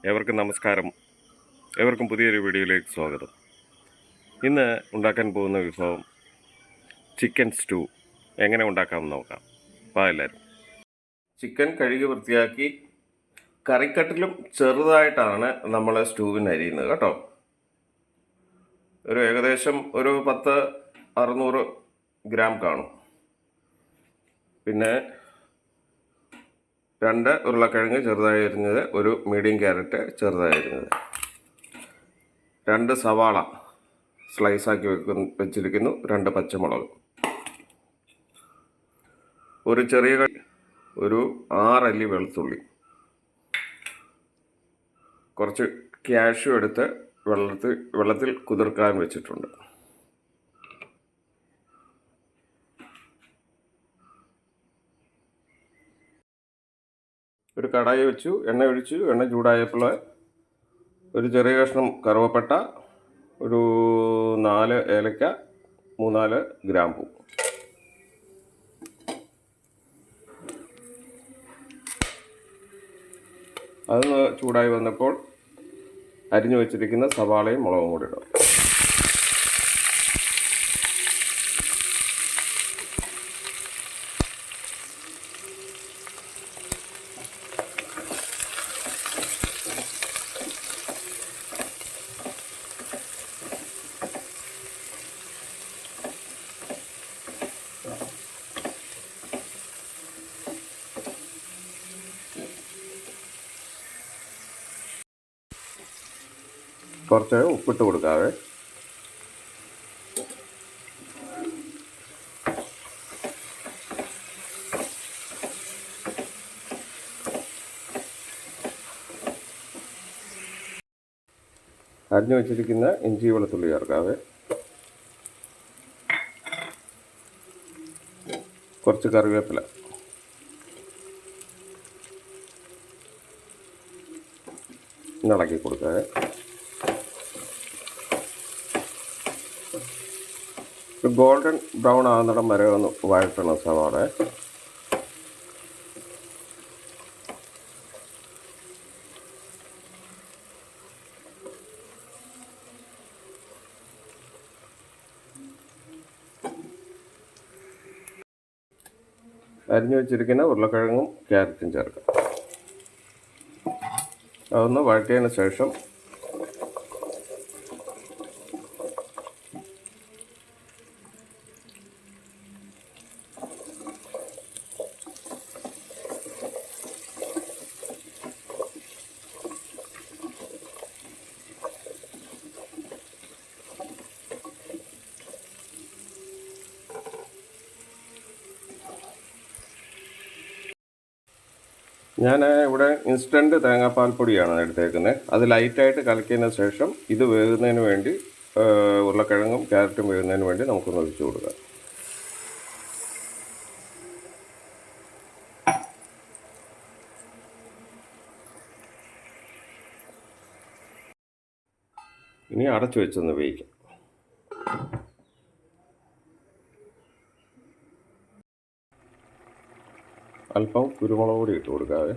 ഏവർക്കും നമസ്കാരം. ഏവർക്കും പുതിയൊരു വീഡിയോയിലേക്ക് സ്വാഗതം. ഇന്ന് ഉണ്ടാക്കാൻ പോകുന്ന വിഭവം ചിക്കൻ സ്റ്റൂ. എങ്ങനെ ഉണ്ടാക്കാമെന്ന് നോക്കാം. എല്ലാവരും ചിക്കൻ കഴുകി വൃത്തിയാക്കി കറിക്കട്ടിലും ചെറുതായിട്ടാണ് നമ്മൾ സ്റ്റൂവിന് അരിയുന്നത് കേട്ടോ. ഏകദേശം ഒരു 600 ഗ്രാം കാണും. പിന്നെ 2 ഉരുളക്കിഴങ്ങ് ചെറുതായി അരിഞ്ഞത്, ഒരു മീഡിയം ക്യാരറ്റ് ചെറുതായി അരിഞ്ഞത്, 2 സവാള സ്ലൈസാക്കി വെച്ചിരിക്കുന്നു, 2 പച്ചമുളക്, ഒരു 6 അല്ലി വെളുത്തുള്ളി, കുറച്ച് ക്യാഷ്യൂ എടുത്ത് വെള്ളത്തിൽ കുതിർക്കാൻ വെച്ചിട്ടുണ്ട്. ഒരു കടായി വെച്ചു, എണ്ണ ഒഴിച്ചു. എണ്ണ ചൂടായപ്പോൾ ഒരു ചെറിയ കഷ്ണം കറുവപ്പട്ട, ഒരു 4 ഏലക്ക, 3-4 ഗ്രാമ്പൂ. അതൊന്ന് ചൂടായി വന്നപ്പോൾ അരിഞ്ഞു വെച്ചിരിക്കുന്ന സവാളയും മുളകും കൂടി ഇടും. കുറച്ച് ഉപ്പിട്ട് കൊടുക്കാവേ. അരിഞ്ഞു വെച്ചിരിക്കുന്ന ഇഞ്ചി വെളുത്തുള്ളി ചേർക്കാവേ. കുറച്ച് കറിവേപ്പില, ഇളക്കി കൊടുക്കാവേ. ഒരു ഗോൾഡൻ ബ്രൗൺ ആകുന്നിടം വരെ ഒന്ന് വഴറ്റണം സവാള. അരിഞ്ഞു വെച്ചിരിക്കുന്ന ഉരുളക്കിഴങ്ങും ക്യാരറ്റും ചേർക്കാം. അതൊന്ന് വഴറ്റിയതിന് ശേഷം ഞാൻ ഇവിടെ ഇൻസ്റ്റൻറ്റ് തേങ്ങാപ്പാൽ പൊടിയാണ് എടുത്തേക്കുന്നത്. അത് ലൈറ്റായിട്ട് കലക്കിയതിന് ശേഷം ഇത് വേകുന്നതിന് വേണ്ടി, ഉരുളക്കിഴങ്ങും ക്യാരറ്റും വേകുന്നതിന് വേണ്ടി നമുക്കൊന്ന് ഒഴിച്ചു കൊടുക്കാം. ഇനി അടച്ചു വെച്ചൊന്ന് വേവിക്കാം. അല്പം കുരുമുളക് പൊടി ഇട്ട് കൊടുക്കാവേ.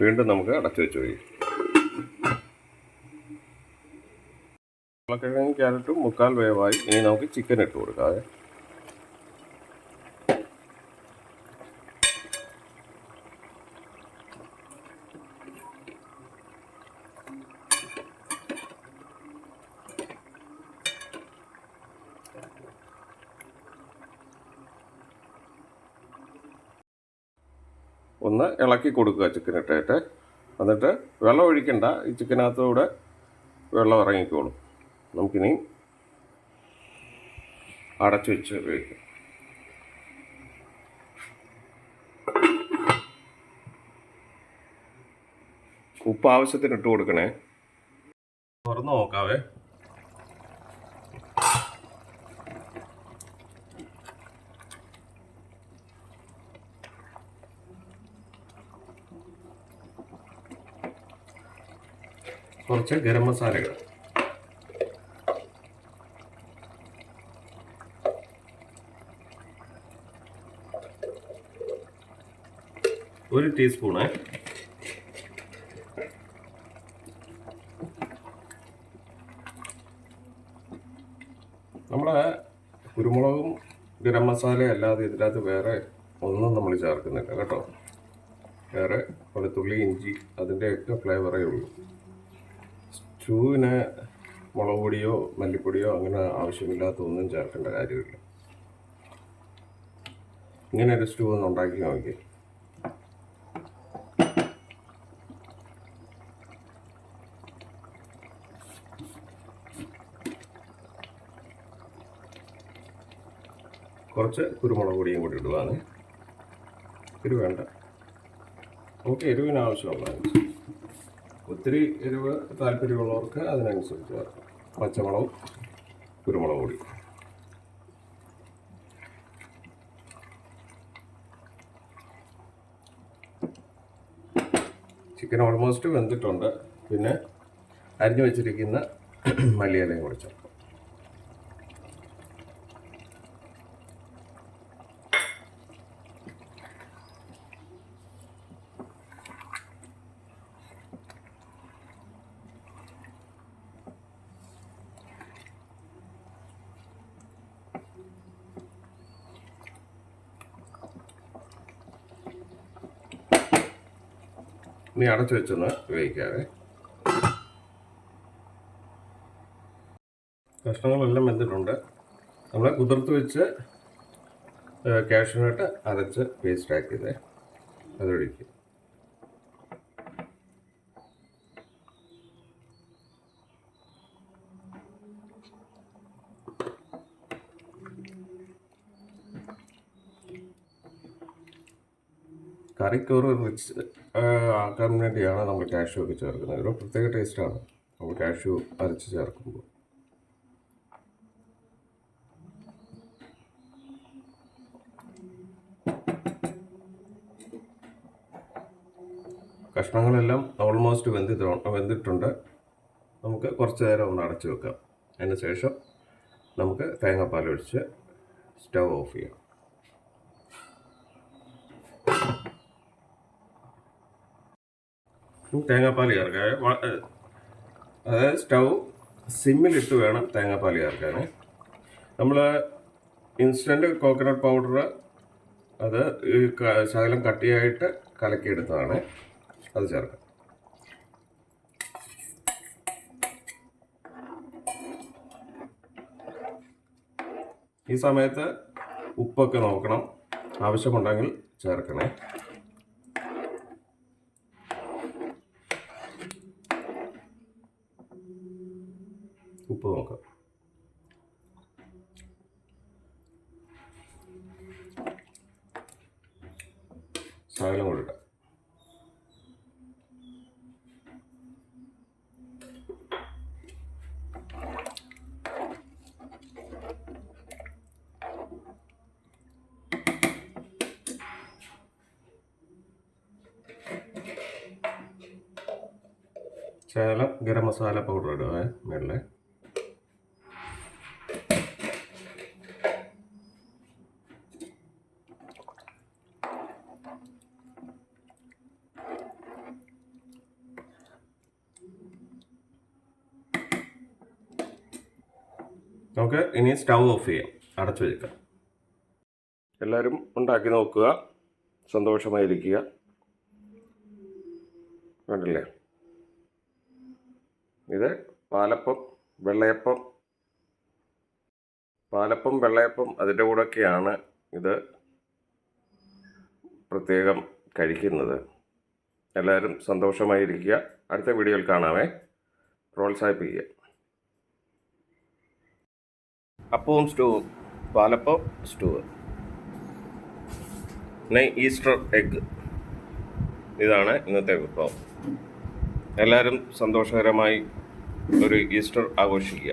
വീണ്ടും നമുക്ക് അടച്ചു വെച്ച് വയ്ക്കും. ഉരുളക്കിഴങ്ങും ക്യാരറ്റും 3/4 വേവായി. ഇനി നമുക്ക് ചിക്കൻ ഇട്ട് കൊടുക്കാവേ. ഒന്ന് ഇളക്കി കൊടുക്കുക ചിക്കൻ ഇട്ടിട്ട്. എന്നിട്ട് വെള്ളം ഒഴിക്കണ്ട, ഈ ചിക്കനകത്തൂടെ വെള്ളം ഇറങ്ങിക്കോളും. നമുക്കിനി അടച്ചു വെച്ച് ഉപയോഗിക്കാം. ഉപ്പ് ആവശ്യത്തിന് ഇട്ട് കൊടുക്കണേ. തുറന്ന് നോക്കാവേ. കുറച്ച് ഗരം മസാലകൾ, ഒരു ടീസ്പൂണ് നമ്മുടെ കുരുമുളകും ഗരം മസാല അല്ലാതെ ഇതിനകത്ത് വേറെ ഒന്നും നമ്മൾ ചേർക്കുന്നില്ല കേട്ടോ. വേറെ വെളുത്തുള്ളി, ഇഞ്ചി അതിൻ്റെയൊക്കെ ഫ്ലേവറേ ഉള്ളൂ. സ്റ്റൂവിന് മുളക് പൊടിയോ മല്ലിപ്പൊടിയോ അങ്ങനെ ആവശ്യമില്ലാത്ത ഒന്നും ചേർക്കേണ്ട കാര്യമില്ല. ഇങ്ങനെ ഒരു സ്റ്റൂ ഒന്ന് ഉണ്ടാക്കി നോക്കി. കുറച്ച് കുരുമുളക് പൊടിയും കൂടി ഇടുവാണ്. എരിവ് വേണ്ട, നമുക്ക് എരിവിന് ആവശ്യമുള്ള ഒത്തിരി എരിവ് താല്പര്യമുള്ളവർക്ക് അതിനനുസരിച്ച് ചേർക്കാം. പച്ചമുളകും കുരുമുളക് പൊടി. ചിക്കൻ ഓൾമോസ്റ്റ് വെന്തിട്ടുണ്ട്. പിന്നെ അരിഞ്ഞു വെച്ചിരിക്കുന്ന മല്ലിയിലയും കൂടി ചേർക്കാം. ഇനി അടച്ചു വെച്ചൊന്ന് വേവിക്കാവേ. കഷ്ണങ്ങളെല്ലാം വെന്തിട്ടുണ്ട്. നമ്മൾ കുതിർത്ത് വെച്ച് കാഷ്യൂനട്ട് അരച്ച് പേസ്റ്റ് ആക്കിയതേ അതൊഴിക്കും. കറിക്കൊരു റിച്ച് ആക്കാൻ വേണ്ടിയാണ് നമ്മൾ കാഷ്യൂ ഒക്കെ ചേർക്കുന്നത്. ഒരു പ്രത്യേക ടേസ്റ്റാണ് നമ്മൾ കാഷ്യൂ അരച്ച് ചേർക്കുമ്പോൾ. കഷ്ണങ്ങളെല്ലാം ഓൾമോസ്റ്റ് വെന്തിട്ടുണ്ട്. നമുക്ക് കുറച്ച് നേരം ഒന്ന് അടച്ചു വെക്കാം. അതിന് ശേഷം നമുക്ക് തേങ്ങാപ്പാലൊഴിച്ച് സ്റ്റൗ ഓഫ് ചെയ്യാം. തേങ്ങാപ്പാൽ ചേർക്കാൻ, അതായത് സ്റ്റൗ സിമ്മിലിട്ട് വേണം തേങ്ങാപ്പാൽ ചേർക്കാൻ. നമ്മൾ ഇൻസ്റ്റൻറ്റ് കോക്കനട്ട് പൗഡർ അത് ശകലം കട്ടിയായിട്ട് കലക്കിയെടുത്തതാണ്, അത് ചേർക്കാം. ഈ സമയത്ത് ഉപ്പൊക്കെ നോക്കണം, ആവശ്യമുണ്ടെങ്കിൽ ചേർക്കണേ. ഉപ്പ് നോക്കാം. ശകലം കൂടി ഇടാം. ശകലം ഗരം മസാല പൗഡർ ഇടുക മേളിൽ. നമുക്ക് ഇനി സ്റ്റൗ ഓഫ് ചെയ്യാം, അടച്ചു വയ്ക്കാം. എല്ലാവരും ഉണ്ടാക്കി നോക്കുക, സന്തോഷമായിരിക്കുക. കണ്ടില്ലേ, ഇത് പാലപ്പം വെള്ളയപ്പം അതിൻ്റെ കൂടെയൊക്കെയാണ് ഇത് പ്രത്യേകം കഴിക്കുന്നത്. എല്ലാവരും സന്തോഷമായിരിക്കുക. അടുത്ത വീഡിയോയിൽ കാണാമേ. പ്രോത്സാഹിപ്പിക്കുക. അപ്പവും സ്റ്റൂവും, പാലപ്പം സ്റ്റൂവ്, പിന്നെ ഈസ്റ്റർ എഗ്ഗ്. ഇതാണ് ഇന്നത്തെ വിഭവം. എല്ലാവരും സന്തോഷകരമായി ഒരു ഈസ്റ്റർ ആഘോഷിക്കുക.